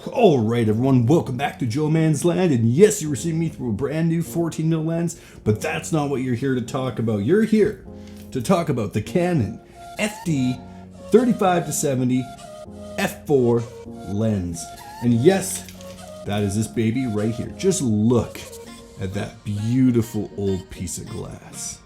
Alright everyone, welcome back to Joe Man's Land, and yes, you're seeing me through a brand new 14mm lens, but that's not what you're here to talk about. You're here to talk about the Canon FD 35-70 f4 lens. And yes, that is this baby right here. Just look at that beautiful old piece of glass.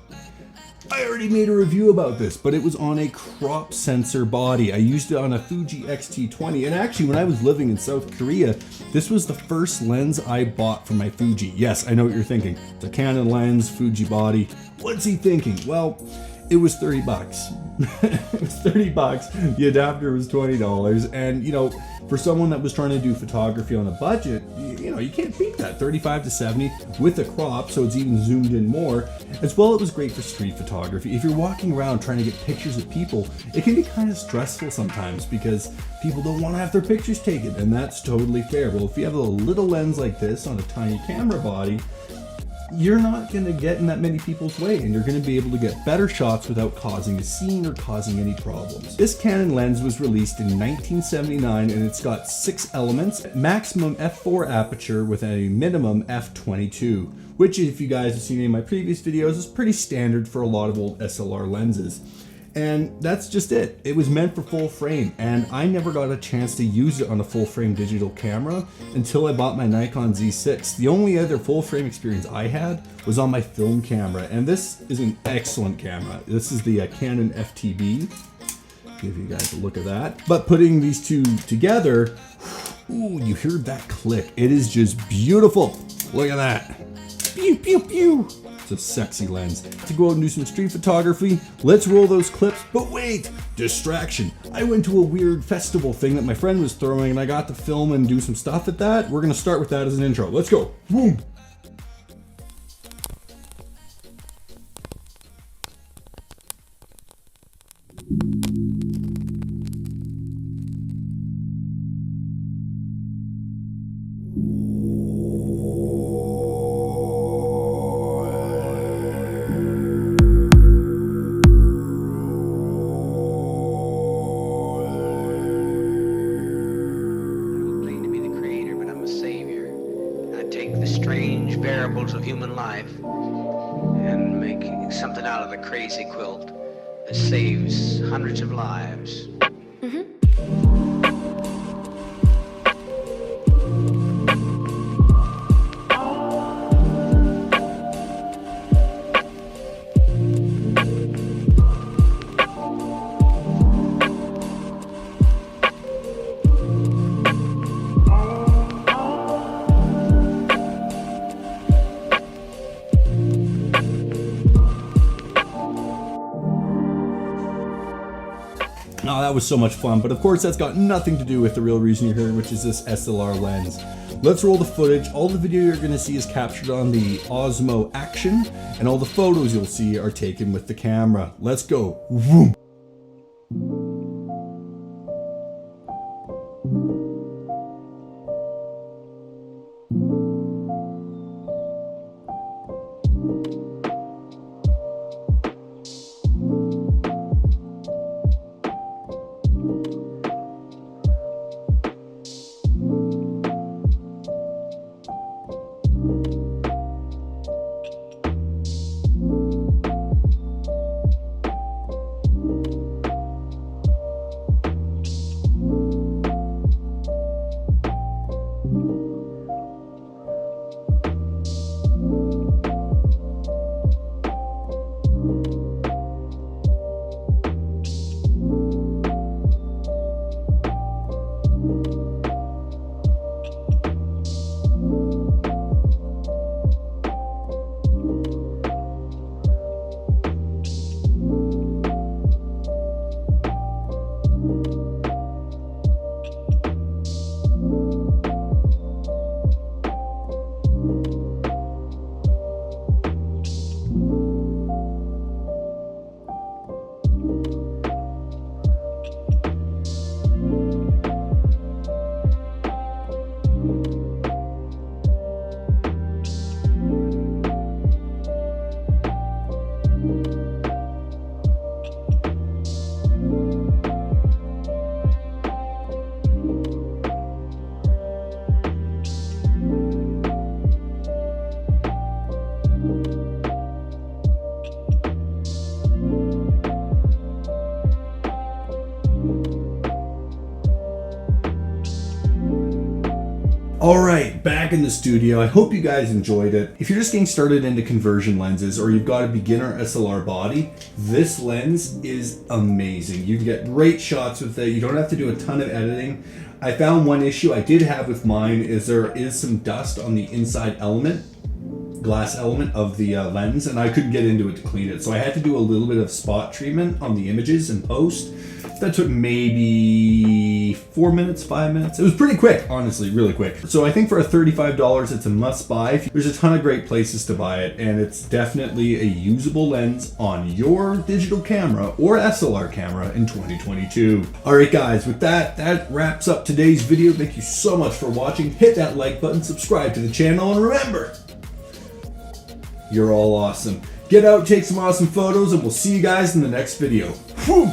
I already made a review about this, but it was on a crop sensor body. I used it on a Fuji X-T20, and actually when I was living in South Korea, this was the first lens I bought for my Fuji. Yes, I know what you're thinking. It's a Canon lens, Fuji body. What's he thinking? Well, it was 30 bucks. It was 30 bucks. The adapter was $20. And you know, for someone that was trying to do photography on a budget, you know, you can't beat that. 35-70 with a crop, so it's even zoomed in more. As well, it was great for street photography. If you're walking around trying to get pictures of people, it can be kind of stressful sometimes because people don't want to have their pictures taken, and that's totally fair. Well, if you have a little lens like this on a tiny camera body, you're not going to get in that many people's way, and you're going to be able to get better shots without causing a scene or causing any problems. This Canon lens was released in 1979, and it's got 6 elements, maximum f4 aperture with a minimum f22, which if you guys have seen any of my previous videos is pretty standard for a lot of old SLR lenses. And that's just it. It was meant for full frame, and I never got a chance to use it on a full frame digital camera until I bought my Nikon Z6. The only other full frame experience I had was on my film camera, and this is an excellent camera. This is the Canon FD. Give you guys a look at that. But putting these two together, ooh, you heard that click. It is just beautiful. Look at that. Pew, pew, pew. It's a sexy lens. To go out and do some street photography, let's roll those clips. But wait, distraction. I went to a weird festival thing that my friend was throwing, and I got to film and do some stuff at that. We're gonna start with that as an intro. Let's go. Boom. Strange variables of human life and make something out of the crazy quilt that saves hundreds of lives. Oh, that was so much fun, but of course that's got nothing to do with the real reason you're here, which is this SLR lens. Let's roll the footage. All the video you're going to see is captured on the Osmo Action, and all the photos you'll see are taken with the camera. Let's go. Vroom. Alright, back in the studio. I hope you guys enjoyed it. If you're just getting started into conversion lenses or you've got a beginner SLR body, this lens is amazing. You can get great shots with it. You don't have to do a ton of editing. I found one issue I did have with mine is there is some dust on the inside glass element of the lens, and I couldn't get into it to clean it. So I had to do a little bit of spot treatment on the images in post. That took maybe 4 minutes, 5 minutes. It was pretty quick, honestly, really quick. So I think for a $35, it's a must buy. There's a ton of great places to buy it, and it's definitely a usable lens on your digital camera or SLR camera in 2022. All right, guys, with that wraps up today's video. Thank you so much for watching. Hit that like button, subscribe to the channel, and remember, you're all awesome. Get out, take some awesome photos, and we'll see you guys in the next video. Whew.